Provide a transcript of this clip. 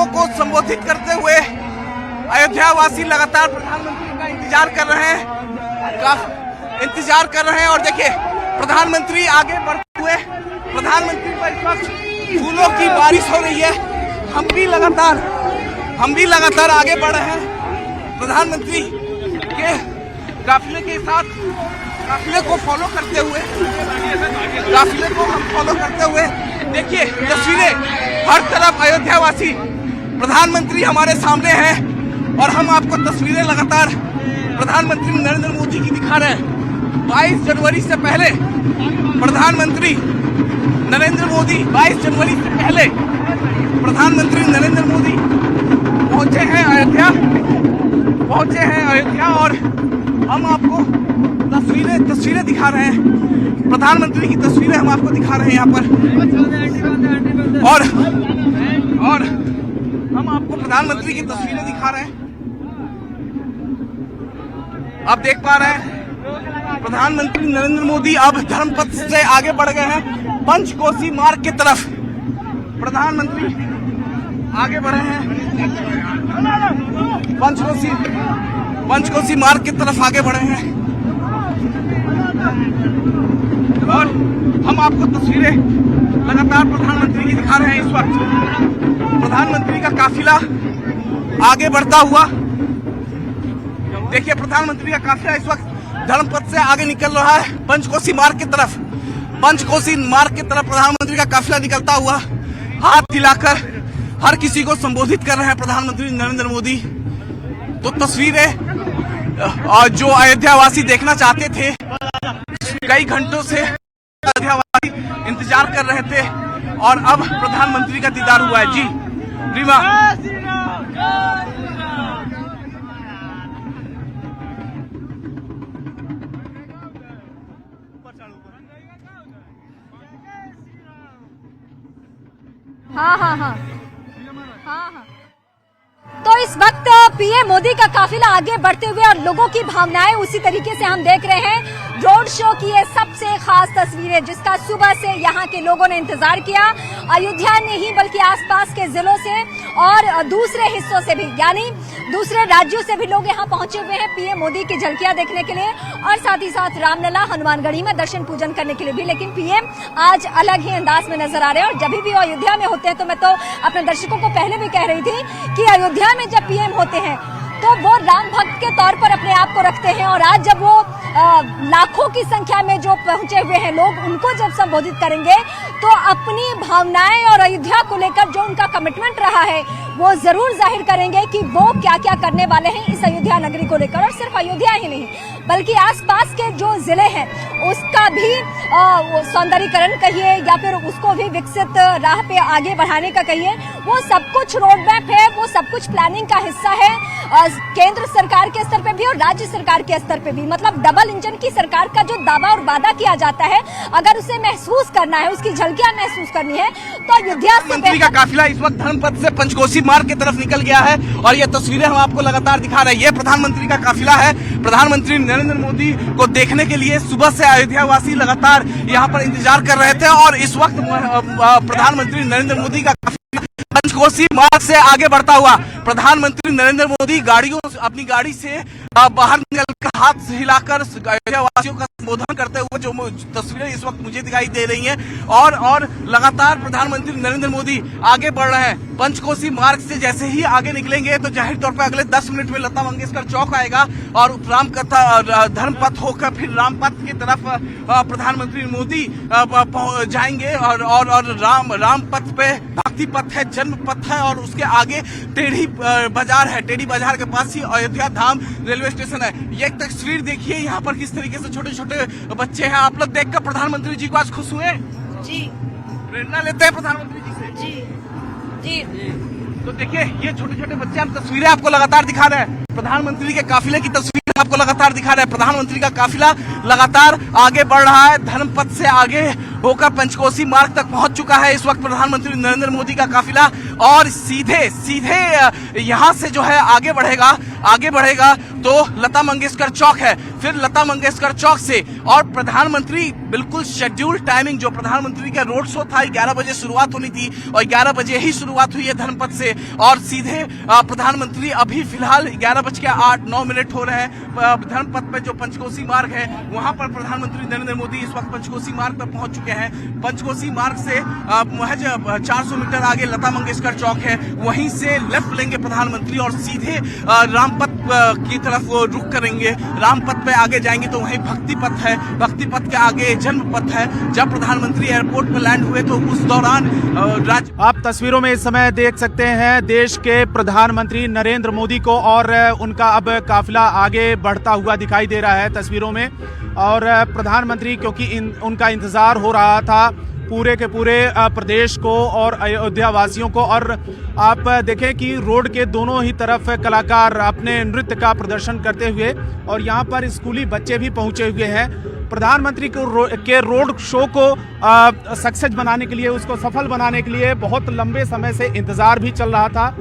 लोगों को संबोधित करते हुए अयोध्या वासी लगातार प्रधानमंत्री का इंतजार कर रहे हैं और देखिए प्रधानमंत्री आगे बढ़ते हुए प्रधानमंत्री पर इस वक्त फूलों की बारिश हो रही है। हम भी लगातार आगे बढ़ रहे हैं प्रधानमंत्री के काफिले के साथ, काफिले को फॉलो करते हुए देखिए तस्वीरें हर तरफ अयोध्या वासी, प्रधानमंत्री हमारे सामने हैं और हम आपको तस्वीरें लगातार प्रधानमंत्री नरेंद्र मोदी की दिखा रहे हैं। 22 जनवरी से पहले प्रधानमंत्री नरेंद्र मोदी 22 जनवरी से पहले प्रधानमंत्री नरेंद्र मोदी पहुंचे हैं अयोध्या और हम आपको तस्वीरें दिखा रहे हैं। प्रधानमंत्री की तस्वीरें हम आपको दिखा रहे हैं यहाँ पर और हम आपको प्रधानमंत्री की तस्वीरें दिखा रहे हैं। आप देख पा रहे हैं प्रधानमंत्री नरेंद्र मोदी अब धर्मपथ से आगे बढ़ गए हैं पंचकोसी मार्ग की तरफ। प्रधानमंत्री आगे बढ़े हैं पंचकोसी मार्ग की तरफ आगे बढ़े हैं और हम आपको तस्वीरें लगातार प्रधानमंत्री की दिखा रहे हैं। इस वक्त प्रधानमंत्री का काफिला आगे बढ़ता हुआ, देखिए प्रधानमंत्री का काफिला इस वक्त धर्मपथ से आगे निकल रहा है पंचकोसी मार्ग की तरफ। प्रधानमंत्री का काफिला निकलता हुआ हाथ हिलाकर हर किसी को संबोधित कर रहे हैं प्रधानमंत्री नरेंद्र मोदी। तो तस्वीरें जो अयोध्या वासी देखना चाहते थे, कई घंटों से अयोध्या वासी इंतजार कर रहे थे और अब प्रधानमंत्री का दीदार हुआ है। जी रीमा, हाँ। तो इस वक्त पीएम मोदी का काफिला आगे बढ़ते हुए और लोगों की भावनाएं उसी तरीके से हम देख रहे हैं। रोड शो की ये सबसे खास तस्वीरें जिसका सुबह से यहाँ के लोगों ने इंतजार किया, अयोध्या नहीं बल्कि आसपास के जिलों से और दूसरे हिस्सों से भी, यानी दूसरे राज्यों से भी लोग यहाँ पहुंचे हुए हैं पीएम मोदी की झलकियां देखने के लिए और साथ ही साथ रामलला हनुमानगढ़ी में दर्शन पूजन करने के लिए भी। लेकिन पीएम आज अलग ही अंदाज में नजर आ रहे हैं और जब भी वो अयोध्या में होते हैं तो मैं तो अपने दर्शकों को पहले भी कह रही थी कि अयोध्या में जब पीएम होते हैं तो वो राम भक्त के तौर पर अपने आप को रखते हैं और आज जब वो लाखों की संख्या में जो पहुंचे हुए हैं लोग, उनको जब संबोधित करेंगे तो अपनी भावनाएं और अयोध्या को लेकर जो उनका कमिटमेंट रहा है वो जरूर जाहिर करेंगे कि वो क्या क्या करने वाले हैं इस अयोध्या नगरी को लेकर। और सिर्फ अयोध्या ही नहीं बल्कि आसपास के जो जिले हैं उसका भी सौंदर्यीकरण कहिए या फिर उसको भी विकसित राह पे आगे बढ़ाने का कहिए, वो सब कुछ रोड मैप है, वो सब कुछ प्लानिंग का हिस्सा है केंद्र सरकार के स्तर पे भी और राज्य सरकार के स्तर पे भी। मतलब डबल इंजन की सरकार का जो दावा और वादा किया जाता है, अगर उसे महसूस करना है, उसकी झलकियां महसूस करनी है तो अयोध्या से मंत्री का काफिला इस वक्त धर्मपथ से पंचकोसी मार्ग की तरफ निकल गया है और ये तस्वीरें हम आपको लगातार दिखा रहे हैं। ये प्रधानमंत्री का काफिला है। प्रधानमंत्री नरेंद्र मोदी को देखने के लिए सुबह से अयोध्या वासी लगातार यहाँ पर इंतजार कर रहे थे और इस वक्त प्रधानमंत्री नरेंद्र मोदी का पंचकोसी मार्ग से आगे बढ़ता हुआ प्रधानमंत्री नरेंद्र मोदी अपनी गाड़ी से बाहर निकलकर हाथ हिलाकर अयोध्या वासियों का संबोधन करते हुए जो तस्वीरें इस वक्त मुझे दिखाई दे रही हैं और लगातार प्रधानमंत्री नरेंद्र मोदी आगे बढ़ रहे हैं। पंचकोसी मार्ग से जैसे ही आगे निकलेंगे तो जाहिर तौर पर अगले 10 मिनट में लता मंगेशकर चौक आएगा और रामकथा धर्मपथ होकर फिर रामपथ की तरफ प्रधानमंत्री मोदी जाएंगे और रामपथ पे भक्ति पथ है, जन्म पथ है और उसके आगे टेढ़ी बाजार है। टेढ़ी बाजार के पास ही अयोध्या धाम रेलवे स्टेशन है। ये तस्वीर देखिए यहाँ पर किस तरीके से छोटे छोटे बच्चे हैं। आप लोग देखकर प्रधानमंत्री जी को आज खुश हुए? जी, प्रेरणा लेते हैं प्रधानमंत्री जी से। जी। तो देखिए ये छोटे छोटे बच्चे, हम तस्वीरें आपको लगातार दिखा रहे हैं। प्रधानमंत्री के काफिले की तस्वीर आपको लगातार दिखा रहे हैं। प्रधानमंत्री का काफिला लगातार आगे बढ़ रहा है धर्मपथ से आगे होकर पंचकोसी मार्ग तक पहुंच चुका है इस वक्त प्रधानमंत्री नरेंद्र मोदी का काफिला, और सीधे सीधे यहां से जो है आगे बढ़ेगा तो लता मंगेशकर चौक है, फिर लता मंगेशकर चौक से और प्रधानमंत्री बिल्कुल शेड्यूल टाइमिंग, जो प्रधानमंत्री का रोड शो था 11 बजे शुरुआत होनी थी और 11 बजे ही शुरुआत हुई है धर्मपथ से, और सीधे प्रधानमंत्री अभी फिलहाल 11:08 हो रहे हैं धर्मपथ पे जो पंचकोसी मार्ग है वहां पर प्रधानमंत्री नरेंद्र मोदी इस वक्त पंचकोसी मार्ग पर पहुंच चुके हैं। पंचकोसी मार्ग से महज 400 मीटर आगे लता मंगेशकर चौक है, वहीं से लेफ्ट लेंगे प्रधानमंत्री और सीधे रामपथ की तरफ वो रुख करेंगे। रामपथ पे आगे जाएंगे तो वहीं भक्ति पथ है, भक्ति पथ के आगे जन्म पथ है। जब प्रधानमंत्री एयरपोर्ट पर लैंड हुए तो उस दौरान आप तस्वीरों में इस समय देख सकते हैं देश के प्रधानमंत्री नरेंद्र मोदी को, और उनका अब काफिला आगे बढ़ता हुआ दिखाई दे रहा है तस्वीरों में। और प्रधानमंत्री क्योंकि उनका इंतजार हो रहा था पूरे के पूरे प्रदेश को और अयोध्या वासियों को, और आप देखें कि रोड के दोनों ही तरफ कलाकार अपने नृत्य का प्रदर्शन करते हुए, और यहाँ पर स्कूली बच्चे भी पहुँचे हुए हैं। प्रधानमंत्री के रोड शो को सक्सेस बनाने के लिए, उसको सफल बनाने के लिए बहुत लंबे समय से इंतज़ार भी चल रहा था।